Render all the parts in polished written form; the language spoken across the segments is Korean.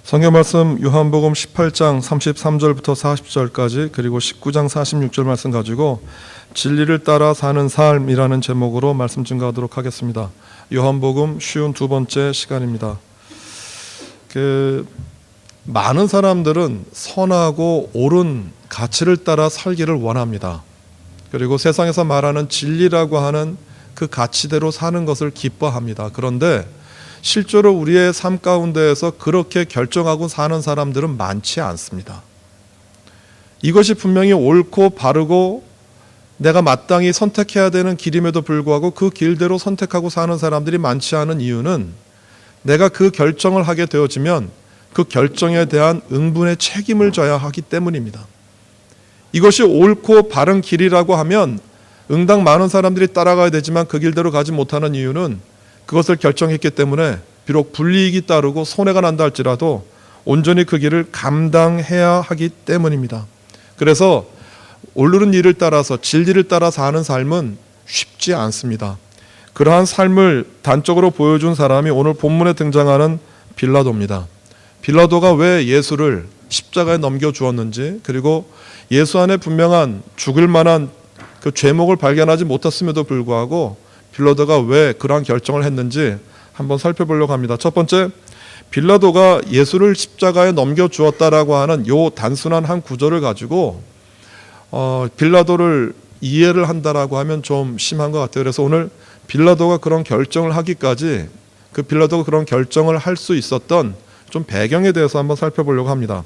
성경 말씀 요한복음 18장 33절부터 40절까지 그리고 19장 46절 말씀 가지고 진리를 따라 사는 삶이라는 제목으로 말씀 증거하도록 하겠습니다. 요한복음 쉬운 두 번째 시간입니다. 많은 사람들은 선하고 옳은 가치를 따라 살기를 원합니다. 그리고 세상에서 말하는 진리라고 하는 그 가치대로 사는 것을 기뻐합니다. 그런데 실제로 우리의 삶 가운데에서 그렇게 결정하고 사는 사람들은 많지 않습니다. 이것이 분명히 옳고 바르고 내가 마땅히 선택해야 되는 길임에도 불구하고 그 길대로 선택하고 사는 사람들이 많지 않은 이유는 내가 그 결정을 하게 되어지면 그 결정에 대한 응분의 책임을 져야 하기 때문입니다. 이것이 옳고 바른 길이라고 하면 응당 많은 사람들이 따라가야 되지만 그 길대로 가지 못하는 이유는 그것을 결정했기 때문에 비록 불이익이 따르고 손해가 난다 할지라도 온전히 그 길을 감당해야 하기 때문입니다. 그래서 옳은 일을 따라서 진리를 따라 사는 삶은 쉽지 않습니다. 그러한 삶을 단적으로 보여준 사람이 오늘 본문에 등장하는 빌라도입니다. 빌라도가 왜 예수를 십자가에 넘겨주었는지, 그리고 예수 안에 분명한 죽을 만한 그 죄목을 발견하지 못했음에도 불구하고 빌라도가 왜 그러한 결정을 했는지 한번 살펴보려고 합니다. 첫 번째, 빌라도가 예수를 십자가에 넘겨주었다라고 하는 요 단순한 한 구절을 가지고 빌라도를 이해를 한다라고 하면 좀 심한 것 같아요. 그래서 오늘 빌라도가 그런 결정을 하기까지, 그 빌라도가 그런 결정을 할 수 있었던 좀 배경에 대해서 한번 살펴보려고 합니다.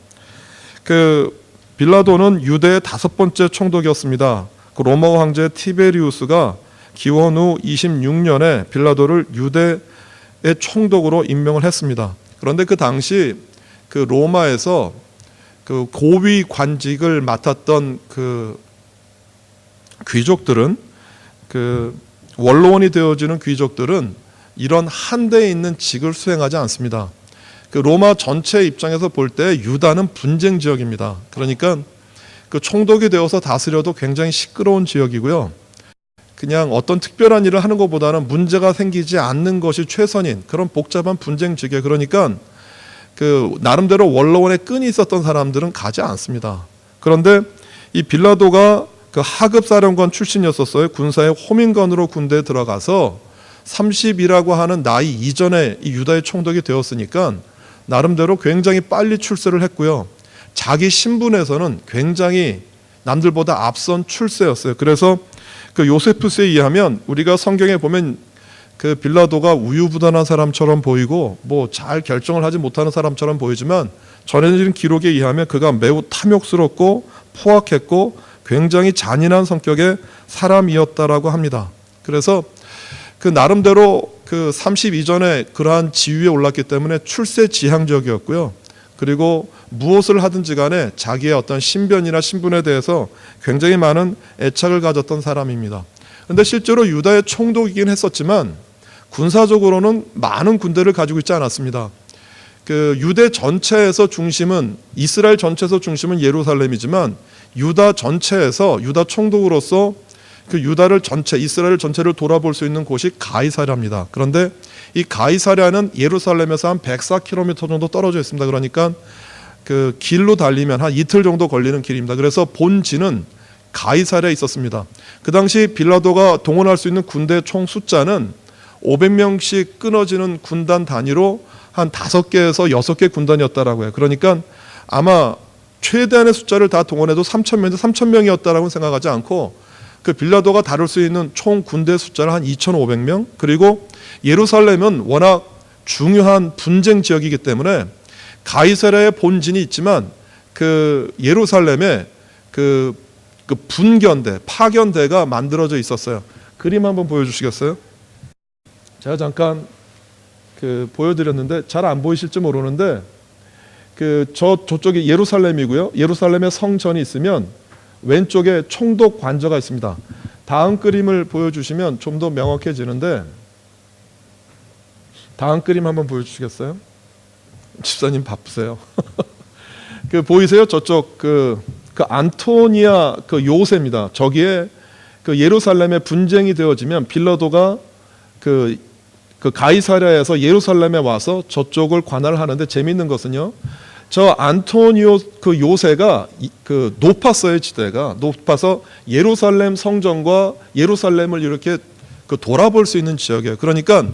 빌라도는 유대의 5번째 총독이었습니다. 그 로마 황제 티베리우스가 기원 후 26년에 빌라도를 유대의 총독으로 임명을 했습니다. 그런데 그 당시 그 로마에서 그 고위 관직을 맡았던 그 귀족들은, 그 원로원이 되어지는 귀족들은 이런 한대에 있는 직을 수행하지 않습니다. 그 로마 전체 입장에서 볼 때 유다는 분쟁 지역입니다. 그러니까 그 총독이 되어서 다스려도 굉장히 시끄러운 지역이고요. 그냥 어떤 특별한 일을 하는 것보다는 문제가 생기지 않는 것이 최선인 그런 복잡한 분쟁 지역에, 그러니까 그 나름대로 원로원의 끈이 있었던 사람들은 가지 않습니다. 그런데 이 빌라도가 그 하급 사령관 출신이었었어요. 군사의 호민관으로 군대에 들어가서 30이라고 하는 나이 이전에 이 유다의 총독이 되었으니까 나름대로 굉장히 빨리 출세를 했고요. 자기 신분에서는 굉장히 남들보다 앞선 출세였어요. 그래서 그 요세푸스에 의하면 우리가 성경에 보면 그 빌라도가 우유부단한 사람처럼 보이고 뭐 잘 결정을 하지 못하는 사람처럼 보이지만 전해진 기록에 의하면 그가 매우 탐욕스럽고 포악했고 굉장히 잔인한 성격의 사람이었다라고 합니다. 그래서 그 나름대로 그 30 이전에 그러한 지위에 올랐기 때문에 출세지향적이었고요. 그리고 무엇을 하든지 간에 자기의 어떤 신변이나 신분에 대해서 굉장히 많은 애착을 가졌던 사람입니다. 그런데 실제로 유다의 총독이긴 했었지만 군사적으로는 많은 군대를 가지고 있지 않았습니다. 그 유대 전체에서 중심은, 이스라엘 전체에서 중심은 예루살렘이지만 유다 전체에서 유다 총독으로서 그 유다를 전체, 이스라엘 전체를 돌아볼 수 있는 곳이 가이사랴입니다. 그런데 이 가이사랴는 예루살렘에서 한 104km 정도 떨어져 있습니다. 그러니까 그 길로 달리면 한 이틀 정도 걸리는 길입니다. 그래서 본지는 가이사랴에 있었습니다. 그 당시 빌라도가 동원할 수 있는 군대 총 숫자는 500명씩 끊어지는 군단 단위로 한 5개에서 6개 군단이었다라고 해요. 그러니까 아마 최대한의 숫자를 다 동원해도 3,000명인데 3,000명이었다라고 생각하지 않고 그 빌라도가 다룰 수 있는 총 군대 숫자는 한 2,500명, 그리고 예루살렘은 워낙 중요한 분쟁 지역이기 때문에 가이사랴의 본진이 있지만 그 예루살렘에 그 분견대, 파견대가 만들어져 있었어요. 그림 한번 보여주시겠어요? 제가 잠깐 보여드렸는데 잘 안 보이실지 모르는데 저쪽이 예루살렘이고요. 예루살렘에 성전이 있으면 왼쪽에 총독 관저가 있습니다. 다음 그림을 보여주시면 좀 더 명확해지는데, 다음 그림 한번 보여주시겠어요? 집사님 바쁘세요. 보이세요? 저쪽 그 안토니아 그 요새입니다. 저기에 그 예루살렘에 분쟁이 되어지면 빌라도가 그 그 가이사랴에서 예루살렘에 와서 저쪽을 관할을 하는데 재미있는 것은요. 저 안토니오 그 요새가 그 높았어요. 지대가 높아서 예루살렘 성전과 예루살렘을 이렇게 그 돌아볼 수 있는 지역이에요. 그러니까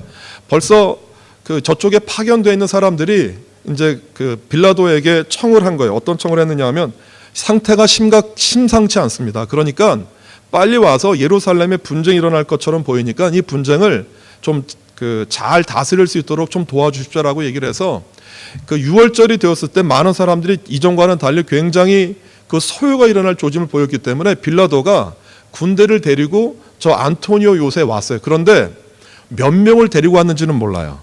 벌써 그 저쪽에 파견되어 있는 사람들이 이제 그 빌라도에게 청을 한 거예요. 어떤 청을 했느냐 하면 상태가 심상치 않습니다. 그러니까 빨리 와서 예루살렘에 분쟁이 일어날 것처럼 보이니까 이 분쟁을 좀 그 잘 다스릴 수 있도록 좀 도와주십시오라고 얘기를 해서 그 6월절이 되었을 때 많은 사람들이 이전과는 달리 굉장히 그 소요가 일어날 조짐을 보였기 때문에 빌라도가 군대를 데리고 저 안토니오 요새에 왔어요. 그런데 몇 명을 데리고 왔는지는 몰라요.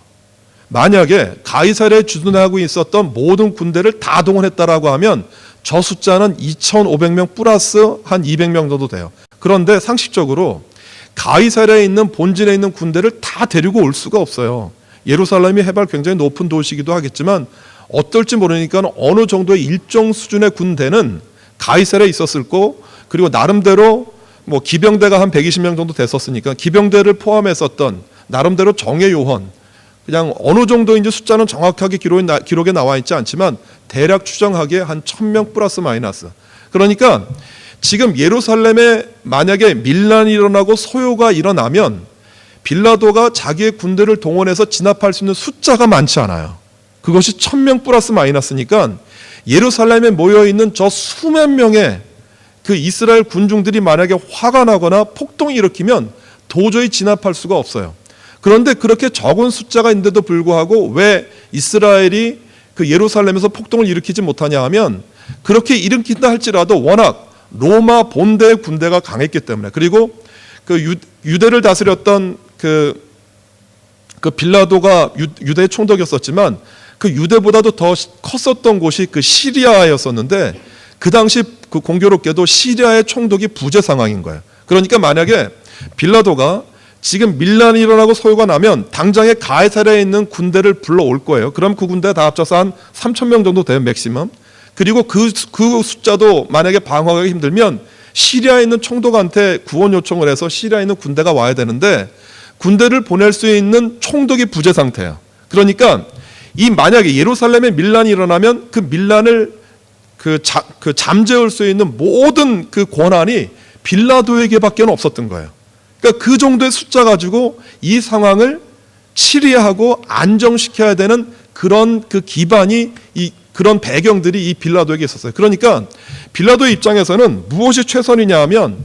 만약에 가이사랴에 주둔하고 있었던 모든 군대를 다 동원했다라고 하면 저 숫자는 2,500명 플러스 한 200명 정도 돼요. 그런데 상식적으로 가이사랴에 있는 본진에 있는 군대를 다 데리고 올 수가 없어요. 예루살렘이 해발 굉장히 높은 도시이기도 하겠지만 어떨지 모르니까 어느 정도의 일정 수준의 군대는 가이사랴에 있었을 거고, 그리고 나름대로 뭐 기병대가 한 120명 정도 됐었으니까 기병대를 포함했었던 나름대로 정예 요원, 그냥 어느 정도인지 숫자는 정확하게 기록에 나와 있지 않지만 대략 추정하기에 한 1,000명 플러스 마이너스. 그러니까 지금 예루살렘에 만약에 밀란이 일어나고 소요가 일어나면 빌라도가 자기의 군대를 동원해서 진압할 수 있는 숫자가 많지 않아요. 그것이 1,000명 플러스 마이너스니까 예루살렘에 모여있는 저 수만 명의 그 이스라엘 군중들이 만약에 화가 나거나 폭동이 일으키면 도저히 진압할 수가 없어요. 그런데 그렇게 적은 숫자가 있는데도 불구하고 왜 이스라엘이 그 예루살렘에서 폭동을 일으키지 못하냐 하면 그렇게 일으킨다 할지라도 워낙 로마 본대의 군대가 강했기 때문에, 그리고 그 유대를 다스렸던 그 빌라도가 유대의 총독이었었지만 그 유대보다도 더 컸었던 곳이 그 시리아였었는데 그 당시 그 공교롭게도 시리아의 총독이 부재 상황인 거예요. 그러니까 만약에 빌라도가 지금 밀란이 일어나고 소요가 나면 당장에 가이사랴에 있는 군대를 불러올 거예요. 그럼 그 군대 다 합쳐서 한 3,000명 정도 돼요, 맥시멈. 그리고 그 숫자도 만약에 방어하기 힘들면 시리아에 있는 총독한테 구원 요청을 해서 시리아에 있는 군대가 와야 되는데 군대를 보낼 수 있는 총독이 부재 상태예요. 그러니까 이 만약에 예루살렘에 밀란이 일어나면 그 밀란을 그 잠재울 수 있는 모든 그 권한이 빌라도에게밖에 없었던 거예요. 그러니까 그 정도의 숫자 가지고 이 상황을 치리하고 안정시켜야 되는 그런 그 기반이 그런 배경들이 이 빌라도에게 있었어요. 그러니까 빌라도의 입장에서는 무엇이 최선이냐 하면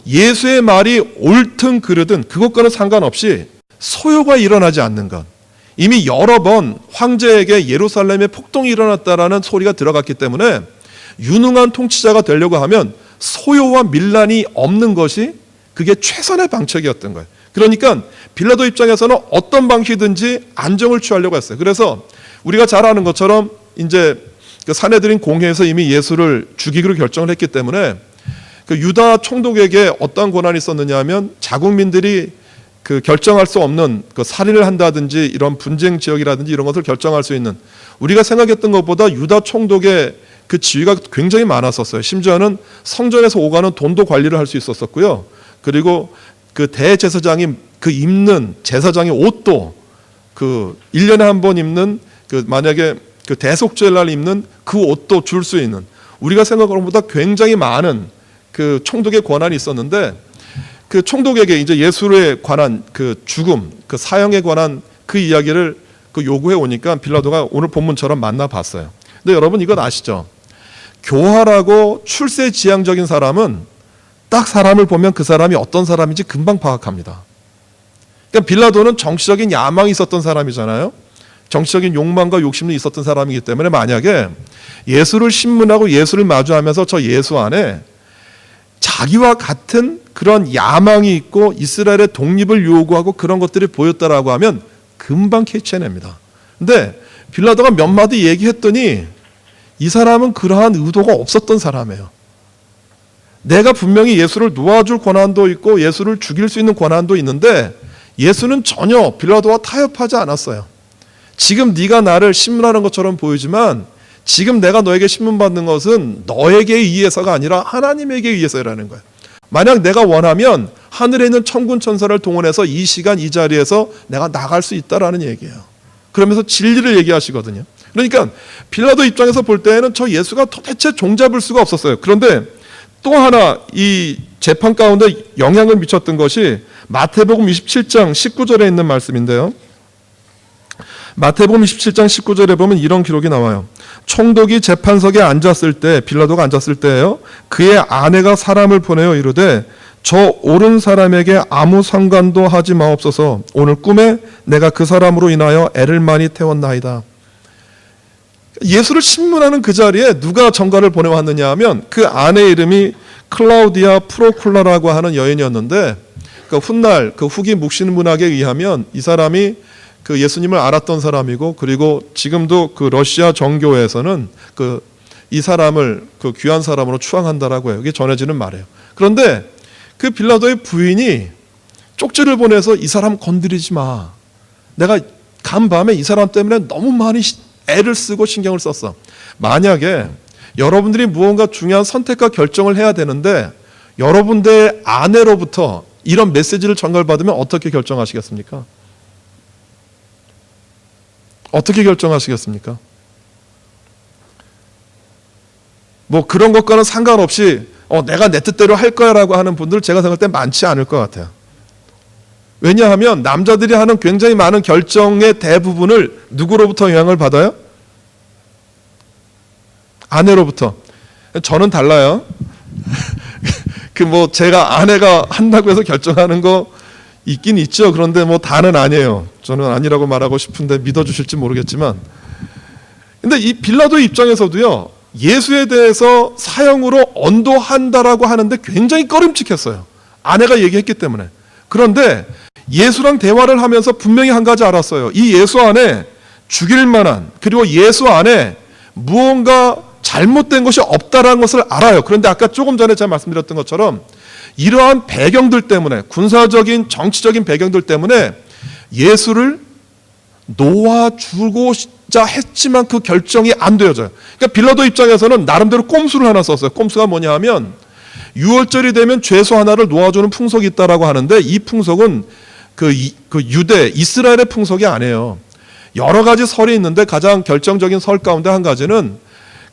예수의 말이 옳든 그르든 그것과는 상관없이 소요가 일어나지 않는 것. 이미 여러 번 황제에게 예루살렘에 폭동이 일어났다라는 소리가 들어갔기 때문에 유능한 통치자가 되려고 하면 소요와 밀란이 없는 것이 그게 최선의 방책이었던 거예요. 그러니까 빌라도 입장에서는 어떤 방식이든지 안정을 취하려고 했어요. 그래서 우리가 잘 아는 것처럼 이제 그 산헤드린 공회에서 이미 예수를 죽이기로 결정을 했기 때문에 그 유다 총독에게 어떤 권한이 있었느냐 하면 자국민들이 그 결정할 수 없는 그 살인을 한다든지 이런 분쟁 지역이라든지 이런 것을 결정할 수 있는, 우리가 생각했던 것보다 유다 총독의 그 지위가 굉장히 많았었어요. 심지어는 성전에서 오가는 돈도 관리를 할 수 있었었고요. 그리고 그 대제사장이 그 입는 제사장의 옷도 그 1년에 한 번 입는 그 만약에 그 대속죄 날 입는 그 옷도 줄 수 있는, 우리가 생각하는 것보다 굉장히 많은 그 총독의 권한이 있었는데 그 총독에게 이제 예수에 관한 그 죽음, 그 사형에 관한 그 이야기를 그 요구해 오니까 빌라도가 오늘 본문처럼 만나봤어요. 근데 여러분 이건 아시죠? 교활하고 출세지향적인 사람은 딱 사람을 보면 그 사람이 어떤 사람인지 금방 파악합니다. 그러니까 빌라도는 정치적인 야망이 있었던 사람이잖아요. 정치적인 욕망과 욕심이 있었던 사람이기 때문에 만약에 예수를 신문하고 예수를 마주하면서 저 예수 안에 자기와 같은 그런 야망이 있고 이스라엘의 독립을 요구하고 그런 것들이 보였다라고 하면 금방 캐치해냅니다. 근데 빌라도가 몇 마디 얘기했더니 이 사람은 그러한 의도가 없었던 사람이에요. 내가 분명히 예수를 놓아줄 권한도 있고 예수를 죽일 수 있는 권한도 있는데 예수는 전혀 빌라도와 타협하지 않았어요. 지금 네가 나를 신문하는 것처럼 보이지만 지금 내가 너에게 신문받는 것은 너에게 의해서가 아니라 하나님에게 의해서라는 거예요. 만약 내가 원하면 하늘에 있는 천군 천사를 동원해서 이 시간 이 자리에서 내가 나갈 수 있다라는 얘기예요. 그러면서 진리를 얘기하시거든요. 그러니까 빌라도 입장에서 볼 때에는 저 예수가 도대체 종잡을 수가 없었어요. 그런데 또 하나 이 재판 가운데 영향을 미쳤던 것이 마태복음 27장 19절에 있는 말씀인데요. 마태복음 27장 19절에 보면 이런 기록이 나와요. 총독이 재판석에 앉았을 때, 빌라도가 앉았을 때예요. 그의 아내가 사람을 보내어 이르되 저 옳은 사람에게 아무 상관도 하지 마옵소서. 오늘 꿈에 내가 그 사람으로 인하여 애를 많이 태웠나이다. 예수를 신문하는 그 자리에 누가 전가를 보내왔느냐 하면 그 아내 이름이 클라우디아 프로쿨라라고 하는 여인이었는데, 그 훗날 그 후기 묵신 문학에 의하면 이 사람이 그 예수님을 알았던 사람이고, 그리고 지금도 그 러시아 정교회에서는 그 이 사람을 그 귀한 사람으로 추앙한다라고 해요. 이게 전해지는 말이에요. 그런데 그 빌라도의 부인이 쪽지를 보내서 이 사람 건드리지 마. 내가 간밤에 이 사람 때문에 너무 많이 애를 쓰고 신경을 썼어. 만약에 여러분들이 무언가 중요한 선택과 결정을 해야 되는데 여러분들의 아내로부터 이런 메시지를 전달받으면 어떻게 결정하시겠습니까? 어떻게 결정하시겠습니까? 뭐 그런 것과는 상관없이 내가 내 뜻대로 할 거야 라고 하는 분들 제가 생각할 때 많지 않을 것 같아요. 왜냐하면 남자들이 하는 굉장히 많은 결정의 대부분을 누구로부터 영향을 받아요? 아내로부터. 저는 달라요. 그 뭐 제가 아내가 한다고 해서 결정하는 거 있긴 있죠. 그런데 뭐 다는 아니에요. 저는 아니라고 말하고 싶은데 믿어주실지 모르겠지만, 근데 이 빌라도 입장에서도요, 예수에 대해서 사형으로 언도한다라고 하는데 굉장히 꺼림칙했어요. 아내가 얘기했기 때문에. 그런데 예수랑 대화를 하면서 분명히 한 가지 알았어요. 이 예수 안에 죽일 만한, 그리고 예수 안에 무언가 잘못된 것이 없다라는 것을 알아요. 그런데 아까 조금 전에 제가 말씀드렸던 것처럼 이러한 배경들 때문에, 군사적인 정치적인 배경들 때문에 예수를 놓아주고자 했지만 그 결정이 안 되어져요. 그러니까 빌라도 입장에서는 나름대로 꼼수를 하나 썼어요. 꼼수가 뭐냐 하면 6월절이 되면 죄수 하나를 놓아주는 풍속이 있다라고 하는데, 이 풍속은 그 유대 이스라엘의 풍속이 아니에요. 여러 가지 설이 있는데 가장 결정적인 설 가운데 한 가지는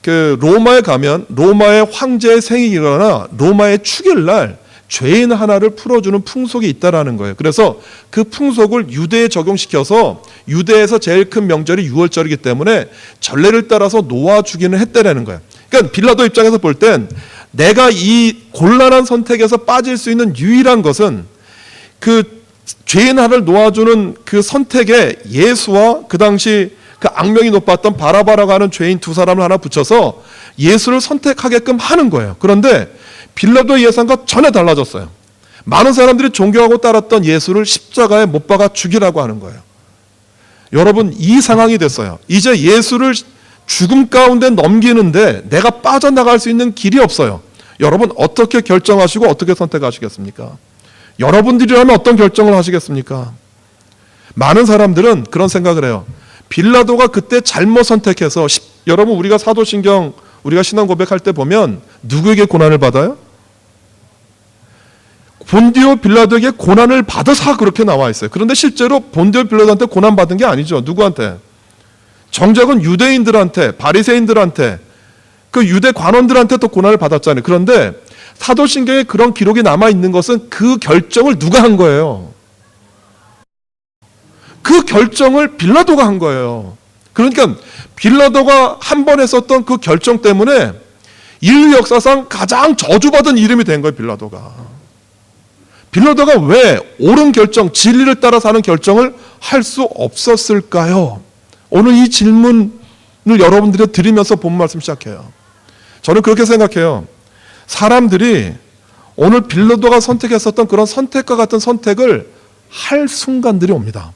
그 로마에 가면 로마의 황제의 생일이거나 로마의 축일날 죄인 하나를 풀어주는 풍속이 있다라는 거예요. 그래서 그 풍속을 유대에 적용시켜서 유대에서 제일 큰 명절이 6월절이기 때문에 전례를 따라서 놓아주기는 했다라는 거예요. 그러니까 빌라도 입장에서 볼 땐 내가 이 곤란한 선택에서 빠질 수 있는 유일한 것은 그 죄인 하나를 놓아주는 그 선택에 예수와 그 당시 그 악명이 높았던 바라바라고 하는 죄인 두 사람을 하나 붙여서 예수를 선택하게끔 하는 거예요. 그런데 빌라도의 예상과 전혀 달라졌어요. 많은 사람들이 존경하고 따랐던 예수를 십자가에 못 박아 죽이라고 하는 거예요. 여러분, 이 상황이 됐어요. 이제 예수를 죽음 가운데 넘기는데 내가 빠져나갈 수 있는 길이 없어요. 여러분, 어떻게 결정하시고 어떻게 선택하시겠습니까? 여러분들이라면 어떤 결정을 하시겠습니까? 많은 사람들은 그런 생각을 해요. 빌라도가 그때 잘못 선택해서, 여러분, 우리가 사도신경 우리가 신앙 고백할 때 보면 누구에게 고난을 받아요? 본디오 빌라도에게 고난을 받아서 그렇게 나와 있어요. 그런데 실제로 본디오 빌라도한테 고난 받은 게 아니죠. 누구한테? 정작은 유대인들한테, 바리새인들한테, 그 유대 관원들한테 또 고난을 받았잖아요. 그런데 사도신경에 그런 기록이 남아 있는 것은 그 결정을 누가 한 거예요? 그 결정을 빌라도가 한 거예요. 그러니까 빌라도가 한 번 했었던 그 결정 때문에 인류 역사상 가장 저주받은 이름이 된 거예요. 빌라도가 왜 옳은 결정, 진리를 따라 사는 결정을 할 수 없었을까요? 오늘 이 질문을 여러분들이 드리면서 본 말씀 시작해요. 저는 그렇게 생각해요. 사람들이 오늘 빌라도가 선택했었던 그런 선택과 같은 선택을 할 순간들이 옵니다.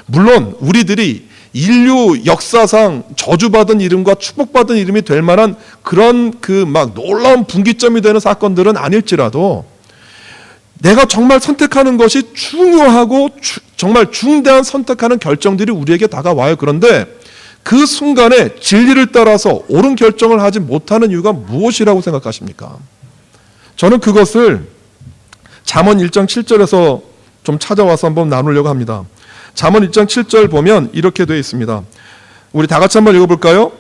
물론 우리들이 인류 역사상 저주받은 이름과 축복받은 이름이 될 만한 그런 그 막 놀라운 분기점이 되는 사건들은 아닐지라도 내가 정말 선택하는 것이 중요하고 정말 중대한 선택하는 결정들이 우리에게 다가와요. 그런데 그 순간에 진리를 따라서 옳은 결정을 하지 못하는 이유가 무엇이라고 생각하십니까? 저는 그것을 잠언 1장 7절에서 좀 찾아와서 한번 나누려고 합니다. 잠언 1장 7절 보면 이렇게 되어 있습니다. 우리 다 같이 한번 읽어볼까요?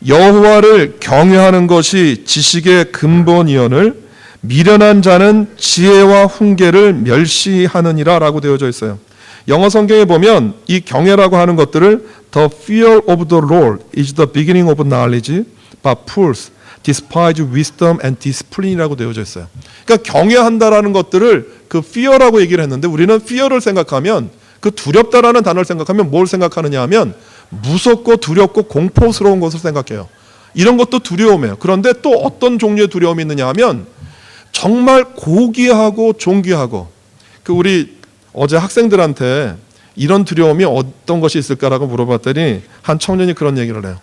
여호와를 경외하는 것이 지식의 근본이언을 미련한 자는 지혜와 훈계를 멸시하느니라 라고 되어져 있어요. 영어 성경에 보면 이 경외라고 하는 것들을 The fear of the Lord is the beginning of knowledge, but fools despise wisdom and discipline이라고 되어져 있어요. 그러니까 경외한다라는 것들을 그 fear라고 얘기를 했는데 우리는 fear를 생각하면 그 두렵다라는 단어를 생각하면 뭘 생각하느냐 하면 무섭고 두렵고 공포스러운 것을 생각해요. 이런 것도 두려움이에요. 그런데 또 어떤 종류의 두려움이 있느냐 하면 정말 고귀하고 존귀하고 그 우리 어제 학생들한테 이런 두려움이 어떤 것이 있을까라고 물어봤더니 한 청년이 그런 얘기를 해요.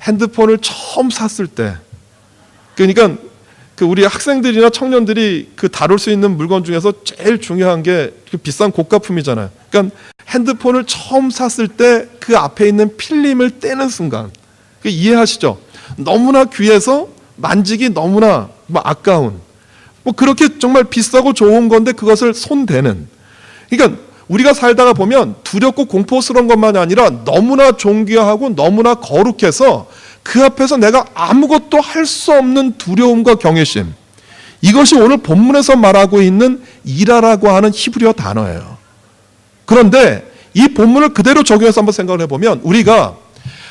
핸드폰을 처음 샀을 때 그러니까 그 우리 학생들이나 청년들이 그 다룰 수 있는 물건 중에서 제일 중요한 게 그 비싼 고가품이잖아요. 그러니까 핸드폰을 처음 샀을 때 그 앞에 있는 필름을 떼는 순간 이해하시죠? 너무나 귀해서 만지기 너무나 아까운 그렇게 정말 비싸고 좋은 건데 그것을 손대는 그러니까 우리가 살다가 보면 두렵고 공포스러운 것만이 아니라 너무나 존귀하고 너무나 거룩해서 그 앞에서 내가 아무것도 할 수 없는 두려움과 경외심 이것이 오늘 본문에서 말하고 있는 이라라고 하는 히브리어 단어예요. 그런데 이 본문을 그대로 적용해서 한번 생각을 해보면 우리가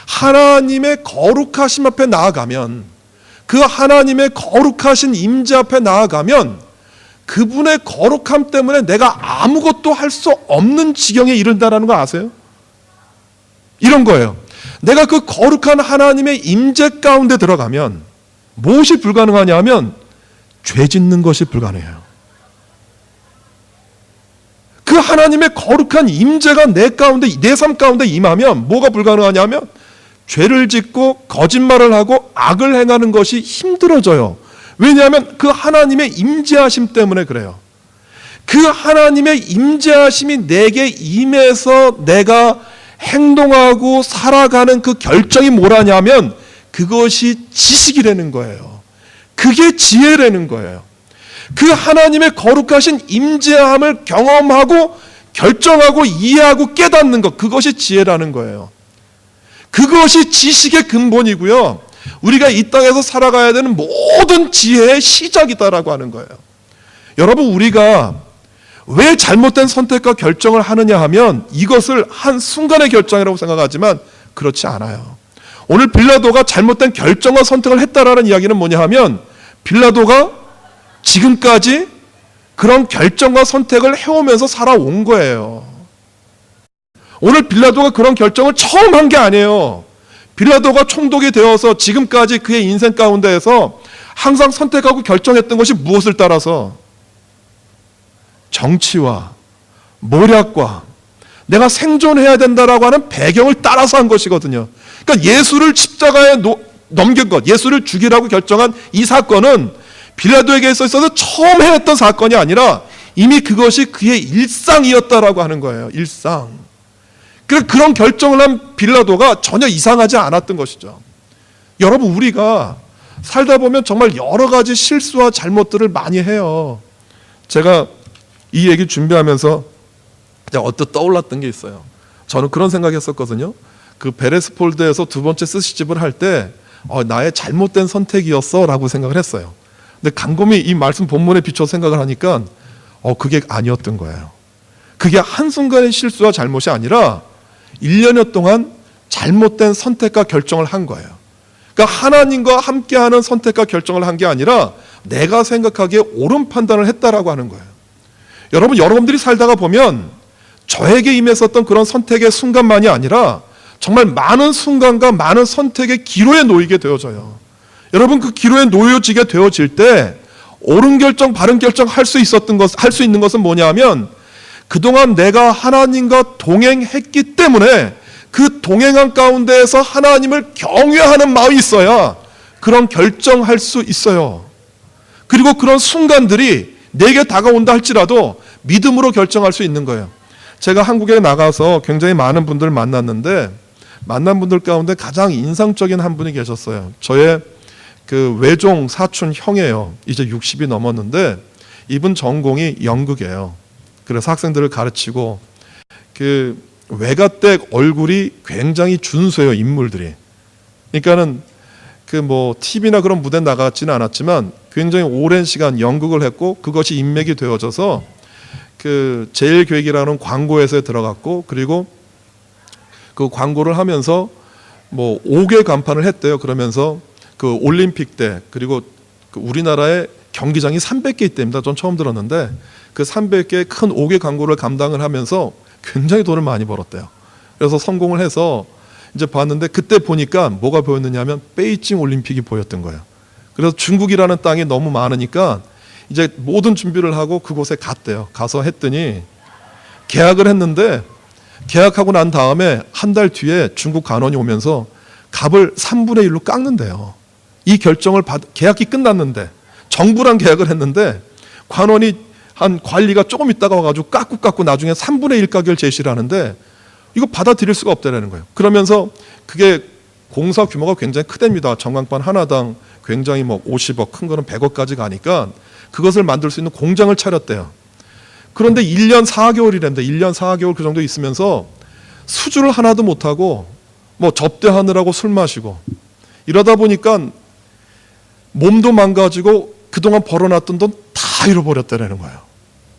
하나님의 거룩하심 앞에 나아가면 그 하나님의 거룩하신 임재 앞에 나아가면 그분의 거룩함 때문에 내가 아무것도 할 수 없는 지경에 이른다는 거 아세요? 이런 거예요. 내가 그 거룩한 하나님의 임재 가운데 들어가면 무엇이 불가능하냐 하면 죄 짓는 것이 불가능해요. 그 하나님의 거룩한 임재가 내 가운데 내 삶 가운데 임하면 뭐가 불가능하냐 하면 죄를 짓고 거짓말을 하고 악을 행하는 것이 힘들어져요. 왜냐하면 그 하나님의 임재하심 때문에 그래요. 그 하나님의 임재하심이 내게 임해서 내가 행동하고 살아가는 그 결정이 뭐라냐면 그것이 지식이라는 거예요. 그게 지혜라는 거예요. 그 하나님의 거룩하신 임재함을 경험하고 결정하고 이해하고 깨닫는 것 그것이 지혜라는 거예요. 그것이 지식의 근본이고요. 우리가 이 땅에서 살아가야 되는 모든 지혜의 시작이다라고 하는 거예요. 여러분 우리가 왜 잘못된 선택과 결정을 하느냐 하면 이것을 한 순간의 결정이라고 생각하지만 그렇지 않아요. 오늘 빌라도가 잘못된 결정과 선택을 했다라는 이야기는 뭐냐 하면 빌라도가 지금까지 그런 결정과 선택을 해오면서 살아온 거예요. 오늘 빌라도가 그런 결정을 처음 한 게 아니에요. 빌라도가 총독이 되어서 지금까지 그의 인생 가운데에서 항상 선택하고 결정했던 것이 무엇을 따라서? 정치와 모략과 내가 생존해야 된다라고 하는 배경을 따라서 한 것이거든요. 그러니까 예수를 십자가에 넘긴 것, 예수를 죽이라고 결정한 이 사건은 빌라도에게 있어서 처음 해냈던 사건이 아니라 이미 그것이 그의 일상이었다라고 하는 거예요. 일상. 그래서 그런 결정을 한 빌라도가 전혀 이상하지 않았던 것이죠. 여러분 우리가 살다 보면 정말 여러 가지 실수와 잘못들을 많이 해요. 제가 이 얘기 준비하면서 언뜻 떠올랐던 게 있어요. 저는 그런 생각했었거든요. 그 베레스폴드에서 두 번째 스시집을 할 때 나의 잘못된 선택이었어 라고 생각을 했어요. 근데 곰곰이 이 말씀 본문에 비춰 생각을 하니까 그게 아니었던 거예요. 그게 한순간의 실수와 잘못이 아니라 1년여 동안 잘못된 선택과 결정을 한 거예요. 그러니까 하나님과 함께하는 선택과 결정을 한 게 아니라 내가 생각하기에 옳은 판단을 했다라고 하는 거예요. 여러분들이 살다가 보면 저에게 임했었던 그런 선택의 순간만이 아니라 정말 많은 순간과 많은 선택의 기로에 놓이게 되어져요. 여러분 그 기로에 놓여지게 되어질 때 옳은 결정, 바른 결정 할 수 있는 것은 뭐냐면 그동안 내가 하나님과 동행했기 때문에 그 동행한 가운데에서 하나님을 경외하는 마음이 있어야 그런 결정할 수 있어요. 그리고 그런 순간들이 내게 다가온다 할지라도 믿음으로 결정할 수 있는 거예요. 제가 한국에 나가서 굉장히 많은 분들을 만났는데 만난 분들 가운데 가장 인상적인 한 분이 계셨어요. 저의 그 외종 사촌 형이에요. 이제 60이 넘었는데 이분 전공이 연극이에요. 그래서 학생들을 가르치고 그 외가댁 얼굴이 굉장히 준수해요, 인물들이. 그러니까는 그 뭐 TV나 그런 무대 나갔지는 않았지만 굉장히 오랜 시간 연극을 했고 그것이 인맥이 되어져서 그 제일교육이라는 광고회사에 들어갔고 그리고 그 광고를 하면서 뭐 5개 간판을 했대요. 그러면서 그 올림픽 때 그리고 그 우리나라에 경기장이 300개 있답니다. 전 처음 들었는데 그 300개 큰 5개 광고를 감당을 하면서 굉장히 돈을 많이 벌었대요. 그래서 성공을 해서 이제 봤는데 그때 보니까 뭐가 보였느냐면 베이징 올림픽이 보였던 거예요. 그래서 중국이라는 땅이 너무 많으니까 이제 모든 준비를 하고 그곳에 갔대요. 가서 했더니 계약을 했는데 계약하고 난 다음에 한 달 뒤에 중국 간원이 오면서 값을 3분의 1로 깎는데요. 이 결정을 계약이 끝났는데 정부랑 계약을 했는데 관원이 한 관리가 조금 있다가 와가지고 깎고 나중에 3분의 1 가격을 제시를 하는데 이거 받아들일 수가 없다는 거예요. 그러면서 그게 공사 규모가 굉장히 크답니다. 전광판 하나당 굉장히 뭐 50억, 큰 거는 100억까지 가니까 그것을 만들 수 있는 공장을 차렸대요. 그런데 1년 4개월이랍니다. 1년 4개월 그 정도 있으면서 수주를 하나도 못하고 뭐 접대하느라고 술 마시고 이러다 보니까 몸도 망가지고 그동안 벌어놨던 돈 다 잃어버렸다는 거예요.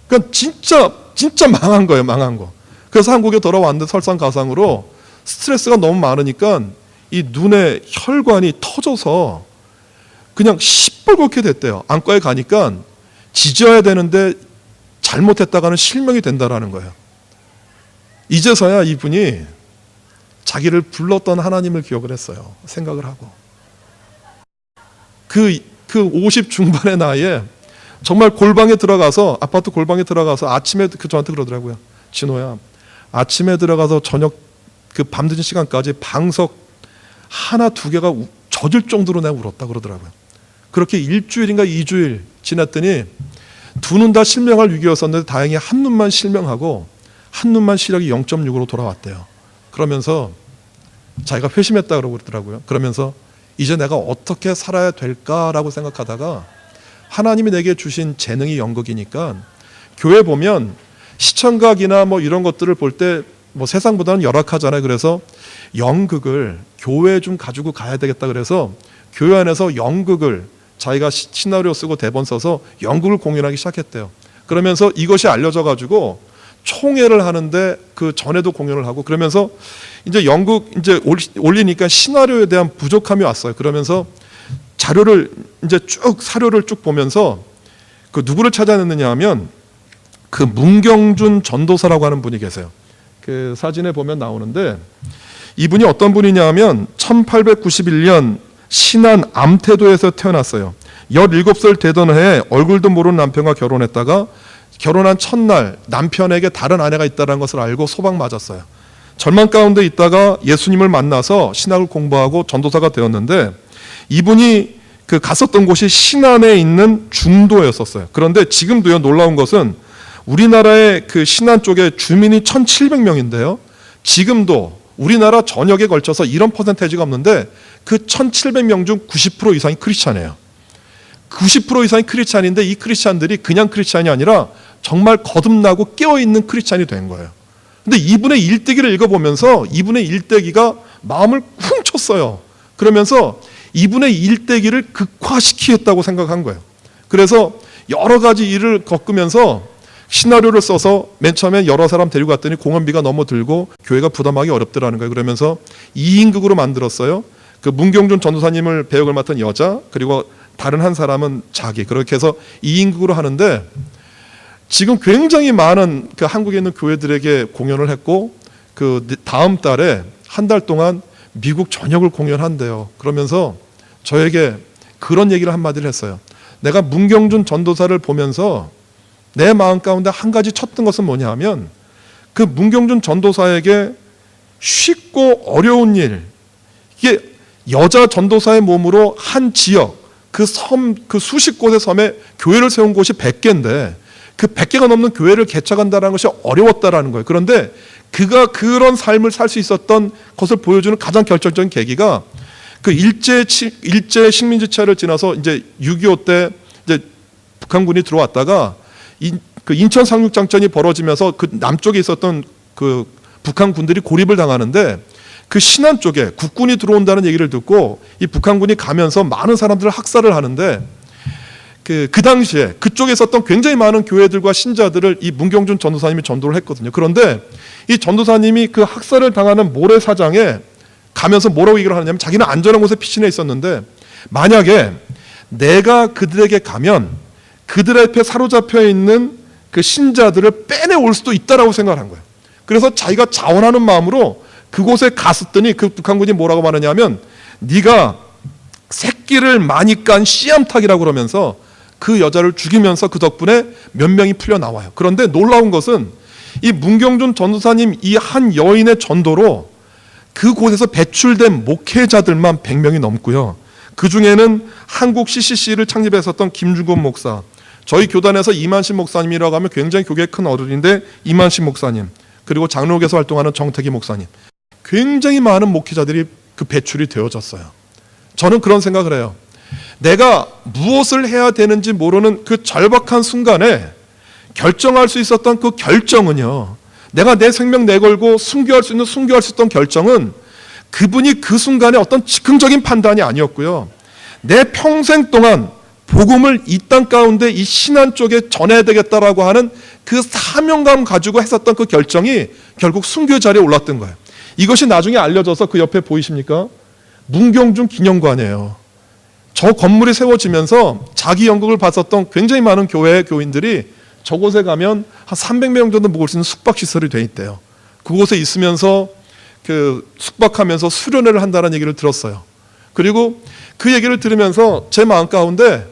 그러니까 진짜 망한 거예요. 망한 거. 그래서 한국에 돌아왔는데 설상가상으로 스트레스가 너무 많으니까 이 눈에 혈관이 터져서 그냥 시뻘겋게 됐대요. 안과에 가니까 지져야 되는데 잘못했다가는 실명이 된다라는 거예요. 이제서야 이분이 자기를 불렀던 하나님을 기억을 했어요. 생각을 하고. 그 50 중반의 나이에 정말 골방에 들어가서 아파트 골방에 들어가서 아침에 저한테 그러더라고요. 진호야, 아침에 들어가서 저녁 그 밤늦은 시간까지 방석 하나 두 개가 젖을 정도로 내가 울었다 그러더라고요. 그렇게 일주일인가 2주일 지났더니 두 눈 다 실명할 위기였었는데 다행히 한 눈만 실명하고 한 눈만 시력이 0.6으로 돌아왔대요. 그러면서 자기가 회심했다 그러더라고요. 그러면서 이제 내가 어떻게 살아야 될까라고 생각하다가 하나님이 내게 주신 재능이 연극이니까 교회 보면 시청각이나 뭐 이런 것들을 볼 때 뭐 세상보다는 열악하잖아요. 그래서 연극을 교회에 좀 가지고 가야 되겠다 그래서 교회 안에서 연극을 자기가 시나리오 쓰고 대본 써서 연극을 공연하기 시작했대요. 그러면서 이것이 알려져 가지고 총회를 하는데 그 전에도 공연을 하고 그러면서 이제 연극 이제 올리니까 시나리오에 대한 부족함이 왔어요. 그러면서 자료를 이제 사료를 쭉 보면서 그 누구를 찾아냈느냐 하면 그 문경준 전도사라고 하는 분이 계세요. 그 사진에 보면 나오는데 이분이 어떤 분이냐 하면 1891년 신안 암태도에서 태어났어요. 17살 되던 해에 얼굴도 모르는 남편과 결혼했다가 결혼한 첫날 남편에게 다른 아내가 있다는 것을 알고 소방 맞았어요. 절망 가운데 있다가 예수님을 만나서 신학을 공부하고 전도사가 되었는데 이분이 그 갔었던 곳이 신안에 있는 중도였었어요. 그런데 지금도요, 놀라운 것은 우리나라의 그 신안 쪽에 주민이 1,700명인데요. 지금도 우리나라 전역에 걸쳐서 이런 퍼센테이지가 없는데 그 1,700명 중 90% 이상이 크리스찬이에요. 90% 이상이 크리스찬인데 이 크리스찬들이 그냥 크리스찬이 아니라 정말 거듭나고 깨어있는 크리스찬이 된 거예요. 근데 이분의 일대기를 읽어보면서 이분의 일대기가 마음을 쿵 쳤어요. 그러면서 이분의 일대기를 극화시키겠다고 생각한 거예요. 그래서 여러 가지 일을 겪으면서 시나리오를 써서 맨 처음에 여러 사람 데리고 갔더니 공연비가 너무 들고 교회가 부담하기 어렵더라는 거예요. 그러면서 2인극으로 만들었어요. 그 문경준 전도사님을 배역을 맡은 여자 그리고 다른 한 사람은 자기 그렇게 해서 2인극으로 하는데 지금 굉장히 많은 그 한국에 있는 교회들에게 공연을 했고 그 다음 달에 한 달 동안 미국 전역을 공연한대요. 그러면서 저에게 그런 얘기를 한마디를 했어요. 내가 문경준 전도사를 보면서 내 마음 가운데 한 가지 쳤던 것은 뭐냐 하면 그 문경준 전도사에게 쉽고 어려운 일, 이게 여자 전도사의 몸으로 한 지역, 그 섬, 그 수십 곳의 섬에 교회를 세운 곳이 100개인데 그 100개가 넘는 교회를 개척한다는 것이 어려웠다라는 거예요. 그런데 그가 그런 삶을 살 수 있었던 것을 보여주는 가장 결정적인 계기가 그 일제 식민지 체를 지나서 이제 6.25 때 이제 북한군이 들어왔다가 그 인천 상륙작전이 벌어지면서 그 남쪽에 있었던 그 북한 군들이 고립을 당하는데 그 신안 쪽에 국군이 들어온다는 얘기를 듣고 이 북한군이 가면서 많은 사람들을 학살을 하는데 그 당시에 그쪽에 있었던 굉장히 많은 교회들과 신자들을 이 문경준 전도사님이 전도를 했거든요. 그런데 이 전도사님이 그 학살을 당하는 모래사장에 가면서 뭐라고 얘기를 하냐면 자기는 안전한 곳에 피신해 있었는데 만약에 내가 그들에게 가면 그들 앞에 사로잡혀 있는 그 신자들을 빼내올 수도 있다라고 생각을 한 거예요. 그래서 자기가 자원하는 마음으로 그곳에 갔었더니 그 북한군이 뭐라고 말하냐면 네가 새끼를 많이 깐 씨암탉이라고 그러면서 그 여자를 죽이면서 그 덕분에 몇 명이 풀려 나와요. 그런데 놀라운 것은 이 문경준 전도사님 이 한 여인의 전도로 그곳에서 배출된 목회자들만 100명이 넘고요. 그 중에는 한국 CCC를 창립했었던 김중곤 목사, 저희 교단에서 이만식 목사님이라고 하면 굉장히 교계 큰 어른인데 이만식 목사님, 그리고 장로교에서 활동하는 정태기 목사님, 굉장히 많은 목회자들이 그 배출이 되어졌어요. 저는 그런 생각을 해요. 내가 무엇을 해야 되는지 모르는 그 절박한 순간에 결정할 수 있었던 그 결정은요, 내가 내 생명 내걸고 순교할 수 있던 결정은 그분이 그 순간에 어떤 즉흥적인 판단이 아니었고요, 내 평생 동안 복음을 이 땅 가운데 이 신안 쪽에 전해야 되겠다라고 하는 그 사명감 가지고 했었던 그 결정이 결국 순교 자리에 올랐던 거예요. 이것이 나중에 알려져서 그 옆에 보이십니까? 문경준 기념관이에요. 저 건물이 세워지면서 자기 연극을 봤었던 굉장히 많은 교회 교인들이 저곳에 가면 한 300명 정도 묵을 수 있는 숙박시설이 돼 있대요. 그곳에 있으면서 그 숙박하면서 수련회를 한다는 얘기를 들었어요. 그리고 그 얘기를 들으면서 제 마음 가운데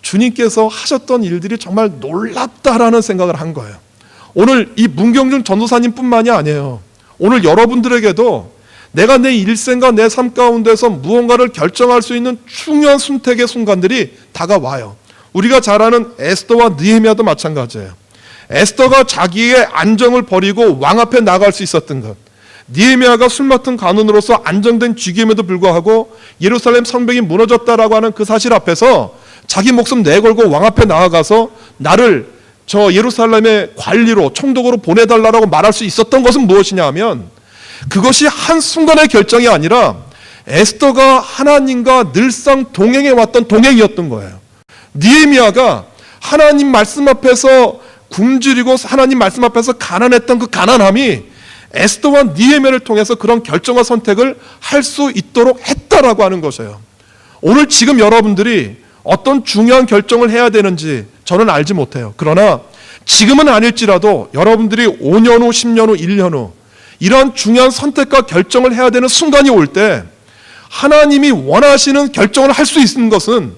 주님께서 하셨던 일들이 정말 놀랍다라는 생각을 한 거예요. 오늘 이 문경준 전도사님 뿐만이 아니에요. 오늘 여러분들에게도 내가 내 일생과 내 삶 가운데서 무언가를 결정할 수 있는 중요한 선택의 순간들이 다가와요. 우리가 잘 아는 에스더와 느헤미야도 마찬가지예요. 에스더가 자기의 안정을 버리고 왕 앞에 나갈 수 있었던 것, 느헤미야가 술 맡은 간원으로서 안정된 쥐기임에도 불구하고 예루살렘 성벽이 무너졌다라고 하는 그 사실 앞에서 자기 목숨 내걸고 왕 앞에 나아가서 나를 저 예루살렘의 관리로 총독으로 보내달라고 말할 수 있었던 것은 무엇이냐 하면 그것이 한순간의 결정이 아니라 에스더가 하나님과 늘상 동행해 왔던 동행이었던 거예요. 느헤미야가 하나님 말씀 앞에서 굶주리고 하나님 말씀 앞에서 가난했던 그 가난함이 에스더와 느헤미야를 통해서 그런 결정과 선택을 할 수 있도록 했다라고 하는 것이에요. 오늘 지금 여러분들이 어떤 중요한 결정을 해야 되는지 저는 알지 못해요. 그러나 지금은 아닐지라도 여러분들이 5년 후, 10년 후, 1년 후 이런 중요한 선택과 결정을 해야 되는 순간이 올 때 하나님이 원하시는 결정을 할 수 있는 것은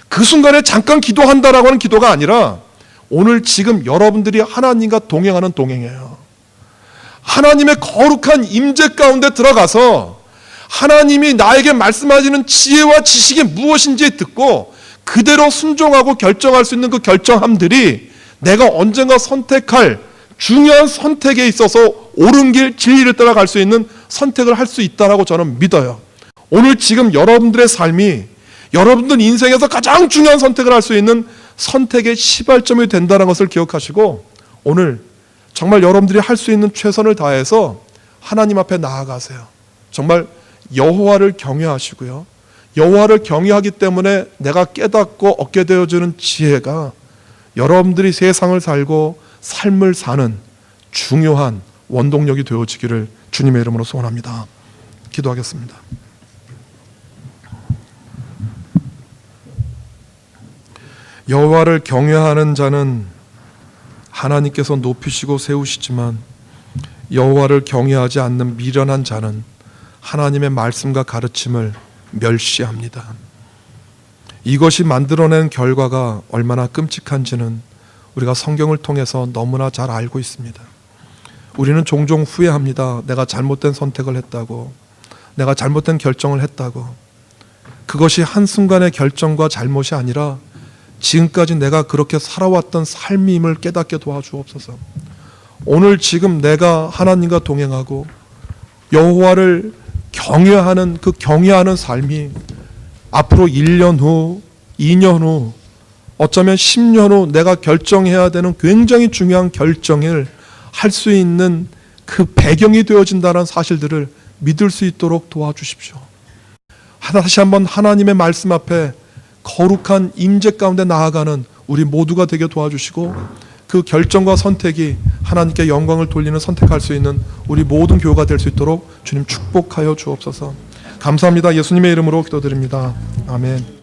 그 순간에 잠깐 기도한다라고 하는 기도가 아니라 오늘 지금 여러분들이 하나님과 동행하는 동행이에요. 하나님의 거룩한 임재 가운데 들어가서 하나님이 나에게 말씀하시는 지혜와 지식이 무엇인지 듣고 그대로 순종하고 결정할 수 있는 그 결정함들이 내가 언젠가 선택할 중요한 선택에 있어서 옳은 길, 진리를 따라갈 수 있는 선택을 할 수 있다라고 저는 믿어요. 오늘 지금 여러분들의 삶이 여러분들 인생에서 가장 중요한 선택을 할 수 있는 선택의 시발점이 된다는 것을 기억하시고 오늘 정말 여러분들이 할 수 있는 최선을 다해서 하나님 앞에 나아가세요. 정말 여호와를 경외하시고요. 여호와를 경외하기 때문에 내가 깨닫고 얻게 되어주는 지혜가 여러분들이 세상을 살고 삶을 사는 중요한 원동력이 되어지기를 주님의 이름으로 소원합니다. 기도하겠습니다. 여호와를 경외하는 자는 하나님께서 높이시고 세우시지만 여호와를 경외하지 않는 미련한 자는 하나님의 말씀과 가르침을 멸시합니다. 이것이 만들어낸 결과가 얼마나 끔찍한지는 우리가 성경을 통해서 너무나 잘 알고 있습니다. 우리는 종종 후회합니다. 내가 잘못된 선택을 했다고, 내가 잘못된 결정을 했다고. 그것이 한순간의 결정과 잘못이 아니라 지금까지 내가 그렇게 살아왔던 삶임을 깨닫게 도와주옵소서. 오늘 지금 내가 하나님과 동행하고 여호와를 경외하는 그 경외하는 삶이 앞으로 1년 후, 2년 후 어쩌면 10년 후 내가 결정해야 되는 굉장히 중요한 결정을 할 수 있는 그 배경이 되어진다는 사실들을 믿을 수 있도록 도와주십시오. 다시 한번 하나님의 말씀 앞에 거룩한 임재 가운데 나아가는 우리 모두가 되게 도와주시고, 그 결정과 선택이 하나님께 영광을 돌리는 선택할 수 있는 우리 모든 교회가 될 수 있도록 주님 축복하여 주옵소서. 감사합니다. 예수님의 이름으로 기도드립니다. 아멘.